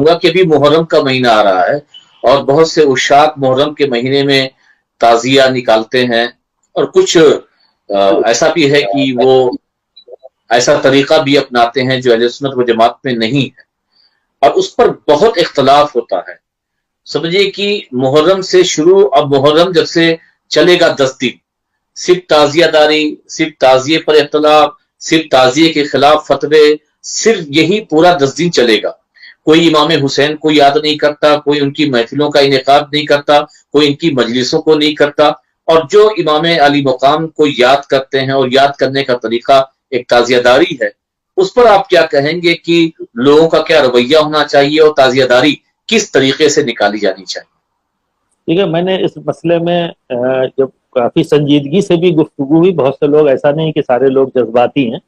گا کہ بھی محرم کا مہینہ آ رہا ہے اور بہت سے عشاق محرم کے مہینے میں تعزیہ نکالتے ہیں، اور کچھ ایسا بھی ہے کہ وہ ایسا طریقہ بھی اپناتے ہیں جو اہل سنت و جماعت میں نہیں ہے، اور اس پر بہت اختلاف ہوتا ہے۔ سمجھیے کہ محرم سے شروع، اب محرم جب سے چلے گا 10 دن، صرف تعزیہ داری، صرف تعزیے پر اختلاف، صرف تعزیے کے خلاف فتوے، صرف یہی پورا 10 دن چلے گا۔ کوئی امام حسین کو یاد نہیں کرتا، کوئی ان کی محفلوں کا انعقاد نہیں کرتا، کوئی ان کی مجلسوں کو نہیں کرتا، اور جو امام علی مقام کو یاد کرتے ہیں اور یاد کرنے کا طریقہ ایک تعزیہ داری ہے، اس پر آپ کیا کہیں گے کہ لوگوں کا کیا رویہ ہونا چاہیے اور تعزیہ داری کس طریقے سے نکالی جانی چاہیے؟ ٹھیک ہے، میں نے اس مسئلے میں جب کافی سنجیدگی سے بھی گفتگو ہوئی، بہت سے لوگ، ایسا نہیں کہ سارے لوگ جذباتی ہیں،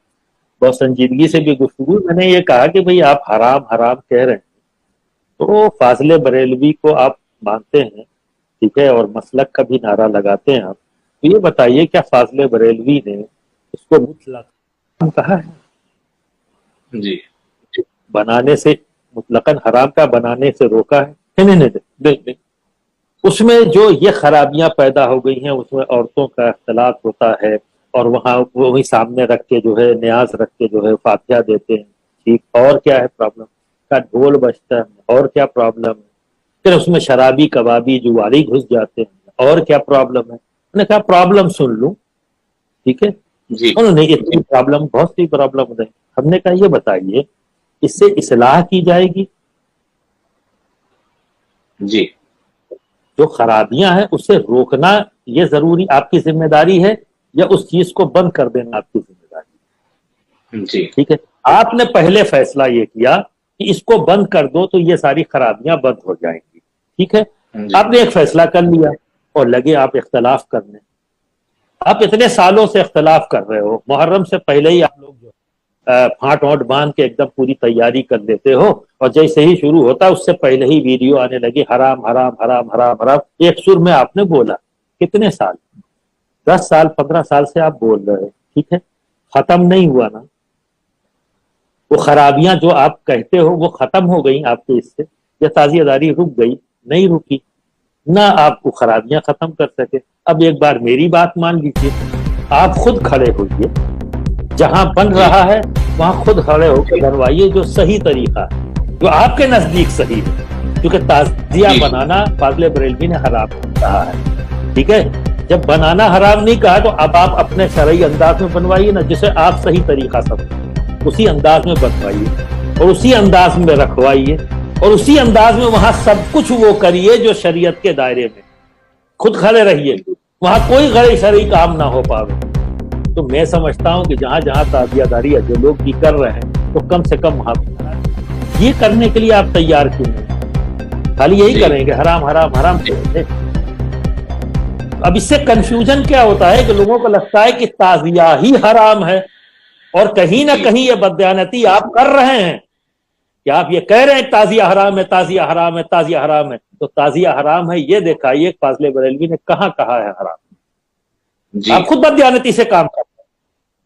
بہت سنجیدگی سے بھی گفتگو، میں نے یہ کہا کہ بھئی آپ حرام حرام کہہ رہے ہیں تو فاضل بریلوی کو آپ مانتے ہیں، ٹھیک ہے، اور مسلک کا بھی نعرہ لگاتے ہیں آپ، تو یہ بتائیے کیا فاضل بریلوی نے اس کو مطلق کہا ہے؟ جی، بنانے سے مطلقاً حرام کا بنانے سے روکا ہے؟ نہیں۔ اس میں جو یہ خرابیاں پیدا ہو گئی ہیں، اس میں عورتوں کا اختلاط ہوتا ہے، اور وہاں وہی سامنے رکھ کے جو ہے نیاز رکھ کے جو ہے فاتحہ دیتے ہیں، ٹھیک، اور کیا ہے پرابلم کا ڈھول بجتا ہے، اور کیا پرابلم ہے، پھر اس میں شرابی کبابی جواری گھس جاتے ہیں، اور کیا پرابلم ہے؟ میں نے کہا پرابلم سن لوں، ٹھیک ہے، جی، انہوں نے اتنی پرابلم، بہت سی پرابلم ہے، ہم نے کہا یہ بتائیے اس سے اصلاح کی جائے گی؟ جی، جو خرابیاں ہیں اس سے روکنا یہ ضروری آپ کی ذمہ داری ہے، یا اس چیز کو بند کر دینا آپ کی ذمہ داری؟ جی، ٹھیک ہے، آپ نے پہلے فیصلہ یہ کیا کہ اس کو بند کر دو تو یہ ساری خرابیاں بند ہو جائیں گی، ٹھیک ہے، جی، آپ نے ایک فیصلہ کر لیا اور لگے آپ اختلاف کرنے۔ آپ اتنے سالوں سے اختلاف کر رہے ہو، محرم سے پہلے ہی آپ لوگ جو پھانٹ وانٹ باندھ کے ایک دم پوری تیاری کر دیتے ہو، اور جیسے ہی شروع ہوتا اس سے پہلے ہی ویڈیو آنے لگی حرام حرام حرام حرام حرام، ایک سر میں آپ نے بولا، کتنے سال، 10 سال 15 سال سے آپ بول رہے ہو، ٹھیک ہے، ختم نہیں ہوا نا؟ وہ خرابیاں جو آپ کہتے ہو وہ ختم ہو گئی آپ کے اس سے، یا تعزیہ داری رک گئی؟ نہیں رکی، نہ آپ کو خرابیاں ختم کر سکے۔ اب ایک بار میری بات مان لیجیے، آپ خود کھڑے ہوئیے، جہاں بن جی، رہا ہے وہاں خود کھڑے ہو کے بنوائیے جو صحیح طریقہ ہے، جو آپ کے نزدیک صحیح ہے، کیونکہ تعزیہ جی، بنانا فاضل بریلوی نے حرام کہا ہے، ٹھیک ہے، جب بنانا حرام نہیں کہا تو اب آپ اپنے شرعی انداز میں بنوائیے نا، جسے آپ صحیح طریقہ سمجھیں، اسی انداز میں بنوائیے اور اسی انداز میں رکھوائیے، اور اسی انداز میں وہاں سب کچھ وہ کریے جو شریعت کے دائرے میں، خود کھڑے رہیے، وہاں کوئی غیر شرعی کام نہ ہو پاوے۔ تو میں سمجھتا ہوں کہ جہاں جہاں تعزیہ داری ہے جو لوگ بھی کر رہے ہیں تو کم سے کم وہاں یہ کرنے کے لیے آپ تیار کیوں نہیں؟ خالی یہی کریں گے حرام حرام حرام کریں گے۔ اب اس سے کنفیوژن کیا ہوتا ہے کہ لوگوں کو لگتا ہے کہ تعزیہ ہی حرام ہے، اور کہیں نہ کہیں یہ بددیانتی آپ کر رہے ہیں کہ آپ یہ کہہ رہے ہیں تعزیہ حرام ہے، تعزیہ حرام ہے، تعزیہ حرام ہے، تو تعزیہ حرام ہے یہ دکھائیے فاضل بریلوی نے کہاں کہا ہے حرام؟ جی، آپ خود بددیانتی سے کام کرتے ہیں،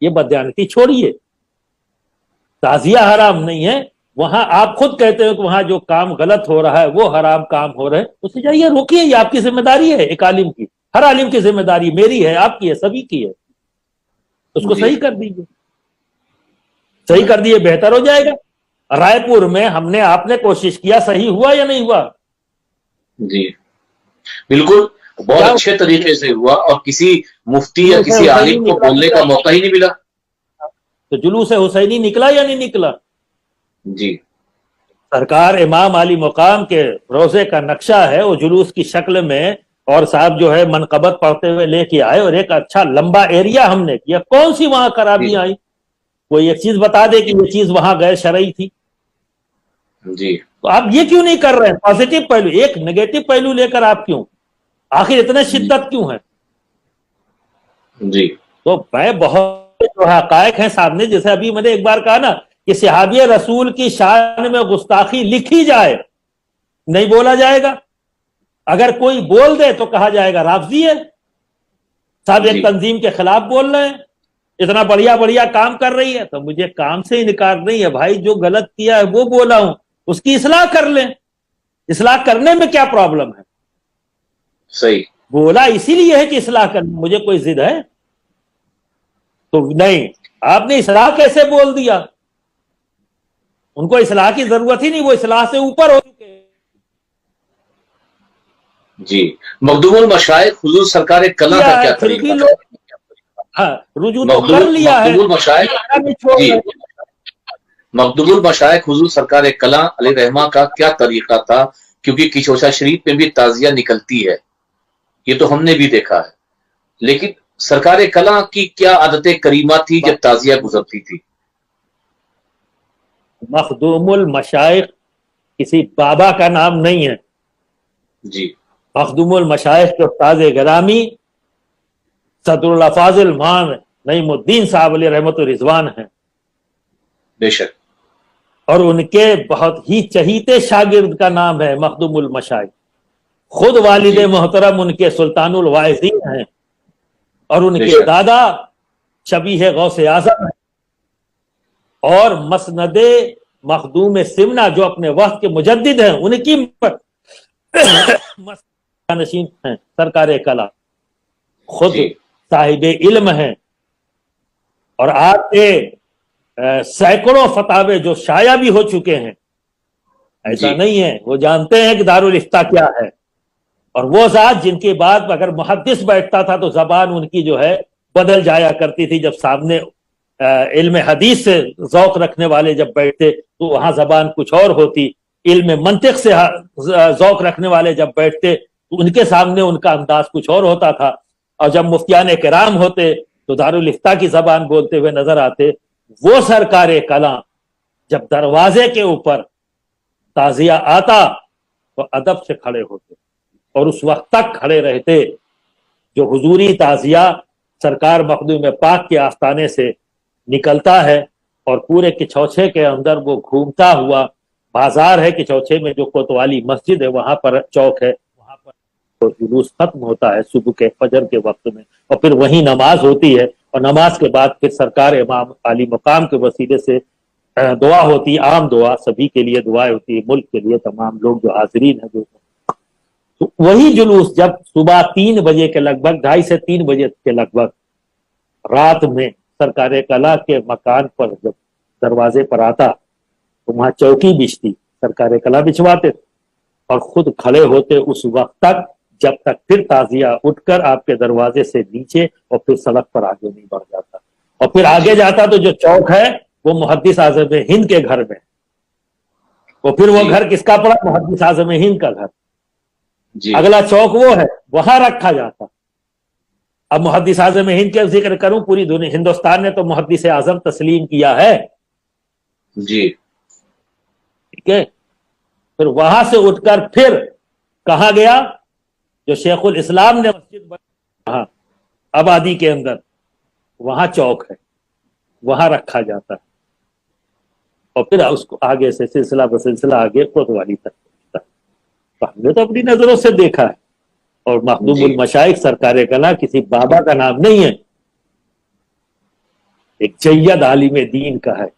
یہ بددیانتی چھوڑیے، تعزیہ حرام نہیں ہے، وہاں آپ خود کہتے ہیں کہ وہاں جو کام غلط ہو رہا ہے وہ حرام کام ہو رہے ہیں، اسے جائیے روکیے، یہ آپ کی ذمہ داری ہے، ایک عالم کی، ہر عالم کی ذمہ داری، میری ہے، آپ کی ہے، سبھی کی ہے، اس کو جی، صحیح کر دیجیے، صحیح کر دیے بہتر ہو جائے گا۔ رائے پور میں ہم نے، آپ نے کوشش کیا، صحیح ہوا یا نہیں ہوا؟ جی، بالکل، بہت کیا اچھے طریقے سے ہوا، اور کسی مفتی یا جلوس کسی حسینی عالم کو نکلا؟ بولنے کا موقع ہی نہیں ملا۔ تو جلوس حسینی نکلا یا نہیں نکلا؟ جی، سرکار امام علی مقام کے روزے کا نقشہ ہے، وہ جلوس کی شکل میں، اور صاحب جو ہے منقبت پڑھتے ہوئے لے کے آئے، اور ایک اچھا لمبا ایریا ہم نے کیا، کون سی وہاں جی، خرابیاں آئی؟ کوئی ایک چیز بتا دے کہ یہ چیز وہاں غیر شرعی تھی؟ جی، تو آپ یہ کیوں نہیں کر رہے ہیں؟ پازیٹو پہلو، ایک نیگیٹو پہلو لے کر آپ کیوں، آخر اتنے شدت کیوں ہے؟ جی، تو میں بہت جو حقائق ہیں سامنے، جیسے ابھی میں نے ایک بار کہا نا کہ صحابی رسول کی شان میں گستاخی لکھی جائے، نہیں بولا جائے گا، اگر کوئی بول دے تو کہا جائے گا رافضی ہے، صاحب ایک جی، تنظیم کے خلاف بول رہے ہیں، اتنا بڑھیا بڑھیا کام کر رہی ہے، تو مجھے کام سے انکار نہیں ہے بھائی، جو غلط کیا ہے وہ بولا ہوں، اس کی اصلاح کر لیں. اصلاح کرنے میں کیا پرابلم ہے؟ صحیح. بولا اسی لیے ہے کہ اصلاح کرنا، مجھے کوئی ضد ہے تو نہیں. آپ نے اصلاح کیسے بول دیا؟ ان کو اصلاح کی ضرورت ہی نہیں، وہ اصلاح سے اوپر ہو چکے. جی. مخدوم المشائخ حضور سرکار کلاں کا کیا طریقہ لوگ ہاں رجوع تو کر لیا ہے. مخدوم المشائخ جی مخدوم المشائخ حضور سرکار کلاں علیہ رحمہ کا کیا طریقہ تھا؟ کیونکہ کچوچا شریف میں بھی تعزیہ نکلتی ہے، یہ تو ہم نے بھی دیکھا ہے، لیکن سرکار کلاں کی کیا عادت کریمہ تھی جب تعزیہ گزرتی تھی؟ مخدوم المشائخ کسی بابا کا نام نہیں ہے. جی. مخدوم المشائخ کے استاد گرامی صدر الافاظ المان نعیم الدین صاحب علیہ رحمت الرضوان ہیں. بے شک. اور ان کے بہت ہی چہیتے شاگرد کا نام ہے مخدوم المشائخ. خود والد محترم ان کے سلطان الواعظین ہیں، اور ان کے دادا شبیہ غوث اعظم ہیں، اور مسند مخدوم سمنا جو اپنے وقت کے مجدد ہیں ان کی نشین ہیں سرکار کلا. خود صاحب علم ہیں، اور آپ کے سینکڑوں فتاوے جو شائع بھی ہو چکے ہیں. ایسا نہیں ہے، وہ جانتے ہیں کہ دارالافتاء کیا ہے. اور وہ ذات جن کے بعد اگر محدث بیٹھتا تھا تو زبان ان کی جو ہے بدل جایا کرتی تھی. جب سامنے علم حدیث سے ذوق رکھنے والے جب بیٹھتے تو وہاں زبان کچھ اور ہوتی. علم منطق سے ذوق رکھنے والے جب بیٹھتے تو ان کے سامنے ان کا انداز کچھ اور ہوتا تھا. اور جب مفتیان کرام ہوتے تو دارالافتاء کی زبان بولتے ہوئے نظر آتے. وہ سرکار کلاں جب دروازے کے اوپر تعزیہ آتا تو ادب سے کھڑے ہوتے اور اس وقت تک کھڑے رہتے جو حضوری تعزیہ سرکار مخدوم پاک کے آستانے سے نکلتا ہے. اور پورے کچوچے کے اندر وہ گھومتا ہوا بازار ہے. کچوچے میں جو کوتوالی مسجد ہے وہاں پر چوک ہے، وہاں پر جلوس ختم ہوتا ہے صبح کے فجر کے وقت میں، اور پھر وہیں نماز ہوتی ہے. اور نماز کے بعد پھر سرکار امام علی مقام کے وسیلے سے دعا ہوتی، عام دعا سبھی کے لیے دعائیں ہوتی ہے، ملک کے لیے تمام لوگ جو حاضرین ہیں. تو وہی جلوس جب صبح 3 بجے کے لگ بھگ 2:30 سے 3 بجے کے لگ بھگ رات میں سرکار کلاں کے مکان پر جب دروازے پر آتا تو وہاں چوکی بچتی، سرکار کلاں بچھواتے اور خود کھڑے ہوتے اس وقت تک جب تک پھر تعزیہ اٹھ کر آپ کے دروازے سے نیچے اور پھر سڑک پر آگے نہیں بڑھ جاتا. اور پھر آگے جاتا تو جو چوک ہے وہ محدث اعظم ہند کے گھر میں، اور پھر وہ گھر کس کا پڑا؟ محدث اعظم ہند کا گھر. اگلا چوک وہ ہے، وہاں رکھا جاتا. اب محدث اعظم ہند کے ذکر کروں، پوری دنیا ہندوستان نے تو محدث اعظم تسلیم کیا ہے جی. ٹھیک ہے. پھر وہاں سے اٹھ کر پھر کہاں گیا؟ جو شیخ الاسلام نے مسجد بنائی آبادی کے اندر، وہاں چوک ہے، وہاں رکھا جاتا ہے. اور پھر اس کو آگے سے سلسلہ بسلسلہ آگے کوتوالی تک پہنچتا ہے. تو ہم نے تو اپنی نظروں سے دیکھا ہے. اور مخدوم المشائخ سرکار کلاں کسی بابا کا نام نہیں ہے، ایک جید عالم دین کا ہے.